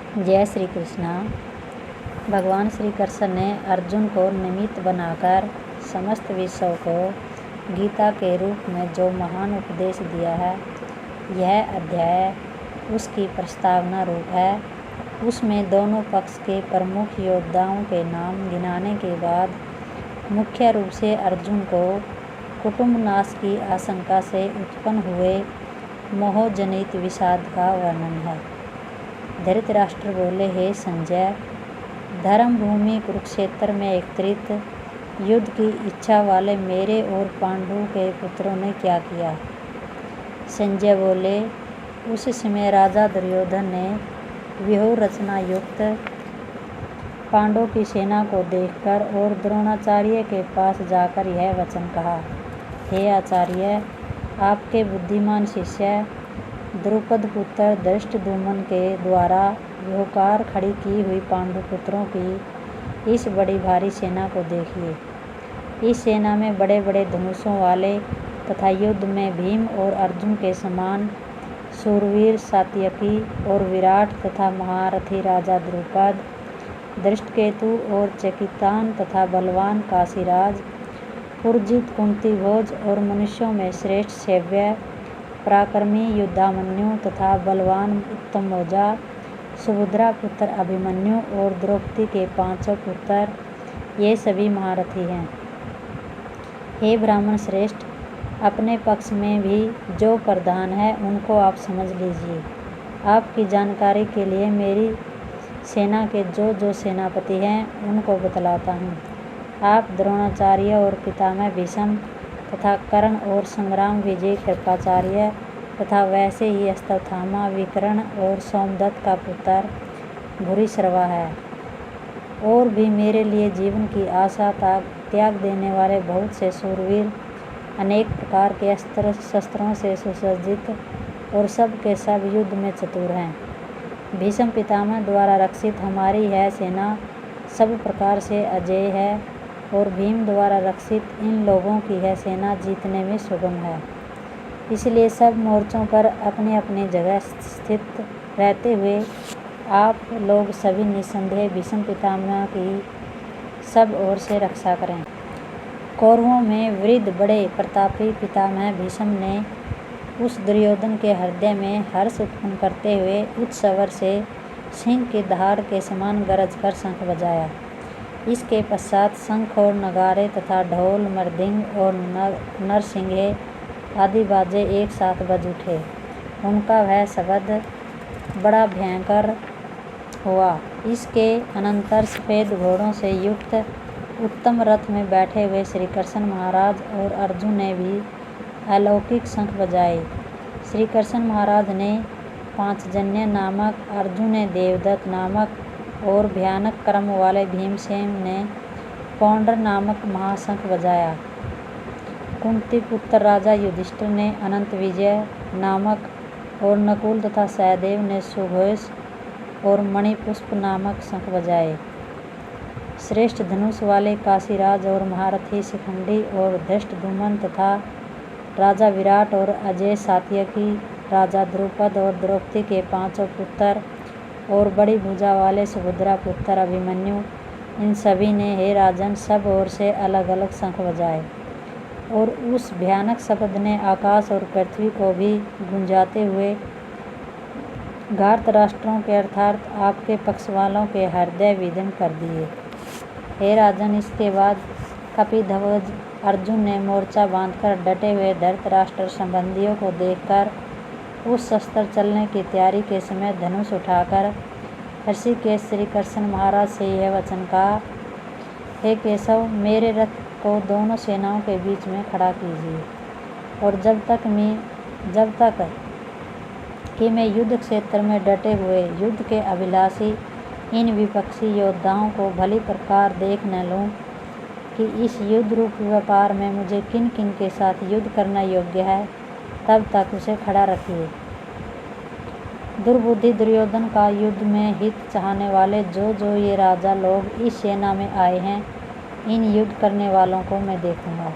जय श्री कृष्णा। भगवान श्री कृष्ण ने अर्जुन को निमित्त बनाकर समस्त विश्व को गीता के रूप में जो महान उपदेश दिया है, यह अध्याय उसकी प्रस्तावना रूप है। उसमें दोनों पक्ष के प्रमुख योद्धाओं के नाम गिनाने के बाद मुख्य रूप से अर्जुन को कुटुंब नाश की आशंका से उत्पन्न हुए मोहजनित विषाद का वर्णन है। धृतराष्ट्र बोले, हे संजय, धर्म भूमि कुरुक्षेत्र में एकत्रित युद्ध की इच्छा वाले मेरे और पांडु के पुत्रों ने क्या किया। संजय बोले, उस समय राजा दुर्योधन ने व्यूह रचना युक्त पांडवों की सेना को देखकर और द्रोणाचार्य के पास जाकर यह वचन कहा, हे आचार्य, आपके बुद्धिमान शिष्य द्रुपद पुत्र धृष्टद्युम्न के द्वारा व्यूहकार खड़ी की हुई पांडु पुत्रों की इस बड़ी भारी सेना को देखिए। इस सेना में बड़े बड़े धनुषों वाले तथा युद्ध में भीम और अर्जुन के समान शूरवीर सात्यकी और विराट तथा महारथी राजा द्रुपद, धृष्टकेतु और चकितान तथा बलवान काशीराज, पुरजित कुंतीभोज और मनुष्यों में श्रेष्ठ शैव्य पराक्रमी युद्धामन्यु तथा बलवान उत्तमौजा, सुभद्रा पुत्र अभिमन्यु और द्रौपदी के 5 पुत्र, ये सभी महारथी हैं। हे ब्राह्मण श्रेष्ठ, अपने पक्ष में भी जो प्रधान है उनको आप समझ लीजिए। आपकी जानकारी के लिए मेरी सेना के जो सेनापति हैं उनको बतलाता हूँ। आप द्रोणाचार्य और पितामह भीष्म तथा कर्ण और संग्राम विजय कृपाचार्य तथा वैसे ही अश्वत्थामा, विकर्ण और सोमदत्त का पुत्र भूरिश्रवा है। और भी मेरे लिए जीवन की आशा त्याग देने वाले बहुत से शूरवीर, अनेक प्रकार के अस्त्र शस्त्रों से सुसज्जित और सब के सब युद्ध में चतुर हैं। भीष्म पितामह द्वारा रक्षित हमारी यह सेना सब प्रकार से अजेय है और भीम द्वारा रक्षित इन लोगों की यह सेना जीतने में सुगम है। इसलिए सब मोर्चों पर अपनी अपनी जगह स्थित रहते हुए आप लोग सभी निस्संदेह भीष्म पितामह की सब ओर से रक्षा करें। कौरवों में वृद्ध बड़े प्रतापी पितामह भीष्म ने उस दुर्योधन के हृदय में हर्ष उत्पन्न करते हुए उच्च स्वर से सिंह की दहाड़ के समान गरज कर शंख बजाया। इसके पश्चात शंख और नगारे तथा ढोल, मृदंग और नरसिंगे आदि बाजे एक साथ बज उठे। उनका वह शब्द बड़ा भयंकर हुआ। इसके अनंतर सफ़ेद घोड़ों से युक्त उत्तम रथ में बैठे हुए श्री कृष्ण महाराज और अर्जुन ने भी अलौकिक शंख बजाए। श्री कृष्ण महाराज ने पांचजन्य नामक, अर्जुन ने देवदत्त नामक और भयानक कर्म वाले भीमसेन ने पौंड्र नामक महाशंख बजाया। कुंती पुत्र राजा युधिष्ठिर ने अनंत विजय नामक और नकुल तथा सहदेव ने सुघोष और मणिपुष्प नामक शंख बजाए। श्रेष्ठ धनुष वाले काशीराज और महारथी शिखंडी और धृष्टद्युम्न तथा राजा विराट और अजय सात्यकी, राजा द्रुपद और द्रौपदी के 5 पुत्र और बड़ी भुजा वाले सुभद्रा पुत्र अभिमन्यु, इन सभी ने, हे राजन, सब ओर से अलग अलग शंख बजाए। और उस भयानक शब्द ने आकाश और पृथ्वी को भी गुंजाते हुए धृतराष्ट्रों के अर्थात आपके पक्ष वालों के हृदय विदीर्ण कर दिए। हे राजन, इसके बाद कपिध्वज अर्जुन ने मोर्चा बांधकर डटे हुए धृतराष्ट्र संबंधियों को देखकर उस शस्त्र चलने की तैयारी के समय धनुष उठाकर ऋषिकेश श्री कृष्ण महाराज से यह वचन कहा, हे केशव, मेरे रथ को दोनों सेनाओं के बीच में खड़ा कीजिए और जब तक कि मैं युद्ध क्षेत्र में डटे हुए युद्ध के अभिलाषी इन विपक्षी योद्धाओं को भली प्रकार देख न लूँ कि इस युद्ध रूप व्यापार में मुझे किन किन के साथ युद्ध करना योग्य है, तब तक उसे खड़ा रखिए। दुर्बुद्धि दुर्योधन का युद्ध में हित चाहने वाले जो ये राजा लोग इस सेना में आए हैं, इन युद्ध करने वालों को मैं देखूंगा।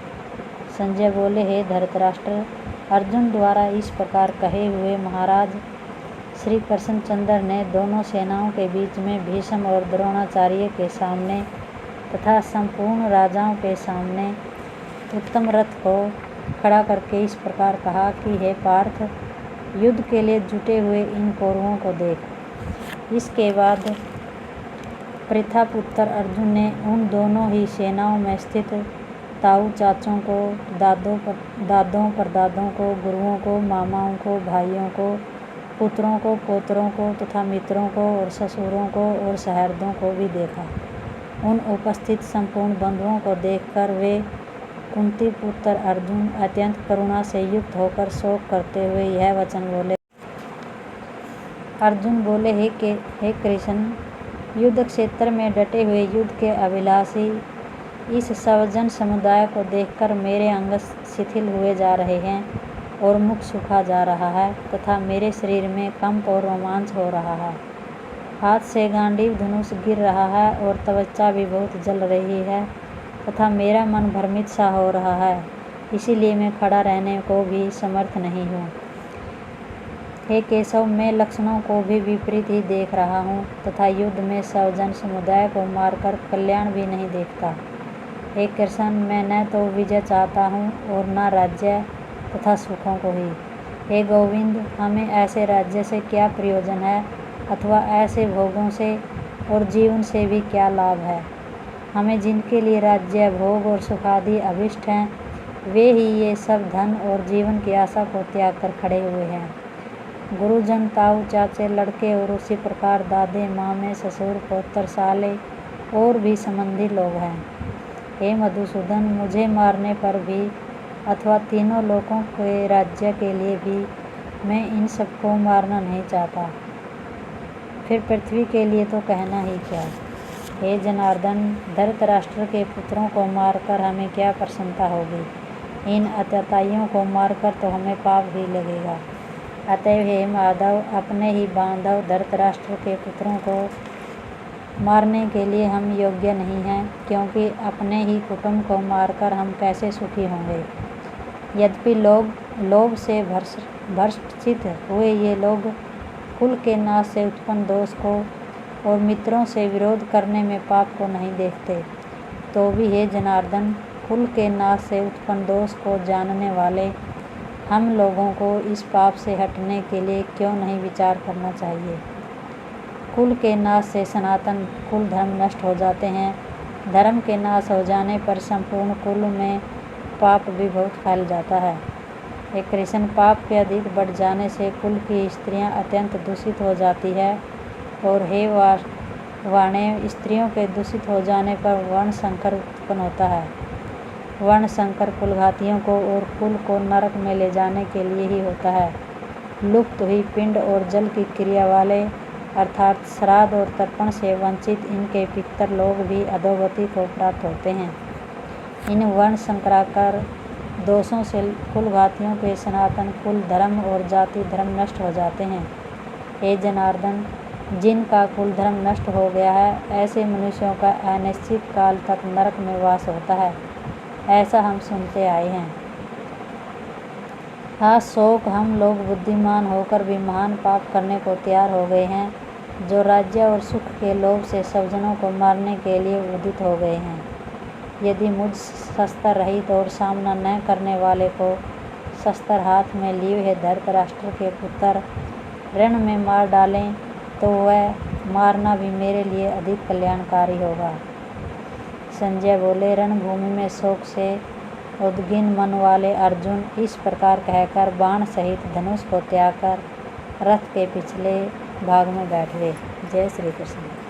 संजय बोले, हे धृतराष्ट्र, अर्जुन द्वारा इस प्रकार कहे हुए महाराज श्री कृष्णचंद्र ने दोनों सेनाओं के बीच में भीष्म और द्रोणाचार्य के सामने तथा संपूर्ण राजाओं के सामने उत्तम रथ को खड़ा करके इस प्रकार कहा कि हे पार्थ, युद्ध के लिए जुटे हुए इन कौरवों को देख। इसके बाद पृथा पुत्र अर्जुन ने उन दोनों ही सेनाओं में स्थित ताऊ चाचों को, दादों परदादों को, गुरुओं को, मामाओं को, भाइयों को, पुत्रों को, पोतरों को तथा मित्रों को और ससुरों को और सहृदयों को भी देखा। उन उपस्थित संपूर्ण बंधुओं को देखकर वे कुंती पुत्र अर्जुन अत्यंत करुणा से युक्त होकर शोक करते हुए यह वचन बोले। अर्जुन बोले, हे कृष्ण, युद्ध क्षेत्र में डटे हुए युद्ध के अभिलाषी इस सवजन समुदाय को देखकर मेरे अंग शिथिल हुए जा रहे हैं और मुख सूखा जा रहा है तथा मेरे शरीर में कंप और रोमांच हो रहा है। हाथ से गांडीव धनुष गिर रहा है और त्वचा भी बहुत जल रही है तथा मेरा मन भ्रमित सा हो रहा है, इसीलिए मैं खड़ा रहने को भी समर्थ नहीं हूँ। हे केशव, मैं लक्षणों को भी विपरीत ही देख रहा हूँ तथा युद्ध में सवजन समुदाय को मारकर कल्याण भी नहीं देखता। हे कृष्ण, मैं न तो विजय चाहता हूँ और न राज्य तथा सुखों को ही। हे गोविंद, हमें ऐसे राज्य से क्या प्रयोजन है अथवा ऐसे भोगों से और जीवन से भी क्या लाभ है। हमें जिनके लिए राज्य, भोग और सुखादि अभिष्ट हैं, वे ही ये सब धन और जीवन की आशा को त्याग कर खड़े हुए हैं। गुरुजन, ताऊ चाचे, लड़के और उसी प्रकार दादे, मामे, ससुर, पौत्र, साले और भी संबंधी लोग हैं। हे मधुसूदन, मुझे मारने पर भी अथवा तीनों लोकों के राज्य के लिए भी मैं इन सबको मारना नहीं चाहता। फिर पृथ्वी के लिए तो कहना ही क्या। हे जनार्दन, धृतराष्ट्र के पुत्रों को मारकर हमें क्या प्रसन्नता होगी। इन अत्याचारियों को मारकर तो हमें पाप ही लगेगा। अतएव हे माधव, अपने ही बांधव धृतराष्ट्र के पुत्रों को मारने के लिए हम योग्य नहीं हैं, क्योंकि अपने ही कुटुंब को मारकर हम कैसे सुखी होंगे। यद्यपि लोभ से भ्रष्टित हुए ये लोग कुल के नाश से उत्पन्न दोष को और मित्रों से विरोध करने में पाप को नहीं देखते, तो भी हे जनार्दन, कुल के नाश से उत्पन्न दोष को जानने वाले हम लोगों को इस पाप से हटने के लिए क्यों नहीं विचार करना चाहिए। कुल के नाश से सनातन कुल धर्म नष्ट हो जाते हैं। धर्म के नाश हो जाने पर संपूर्ण कुल में पाप भी बहुत फैल जाता है। हे कृष्ण, पाप के अधिक बढ़ जाने से कुल की स्त्रियां अत्यंत दूषित हो जाती है और हे वाणे, स्त्रियों के दूषित हो जाने पर वर्ण संकर उत्पन्न होता है। वर्ण संकर कुलघातियों को और कुल को नरक में ले जाने के लिए ही होता है। लुप्त हुई पिंड और जल की क्रिया वाले अर्थात श्राद्ध और तर्पण से वंचित इनके पितर लोग भी अधोगति को प्राप्त होते हैं। इन वर्ण संकराकर दोषों से कुलघातियों के सनातन कुल धर्म और जाति धर्म नष्ट हो जाते हैं। हे जनार्दन, जिनका कुल धर्म नष्ट हो गया है, ऐसे मनुष्यों का अनिश्चित काल तक नरक में वास होता है, ऐसा हम सुनते आए हैं। हाँ, शोक, हम लोग बुद्धिमान होकर भी महान पाप करने को तैयार हो गए हैं, जो राज्य और सुख के लोभ से स्वजनों को मारने के लिए उदित हो गए हैं। यदि मुझ शस्त्र रहित और सामना न करने वाले को शस्त्र हाथ में लिए हुए धृतराष्ट्र के पुत्र रण में मार डालें, तो वह मारना भी मेरे लिए अधिक कल्याणकारी होगा। संजय बोले, रणभूमि में शोक से उद्विग्न मन वाले अर्जुन इस प्रकार कहकर बाण सहित धनुष को त्याग कर रथ के पिछले भाग में बैठ गए। जय श्री कृष्ण।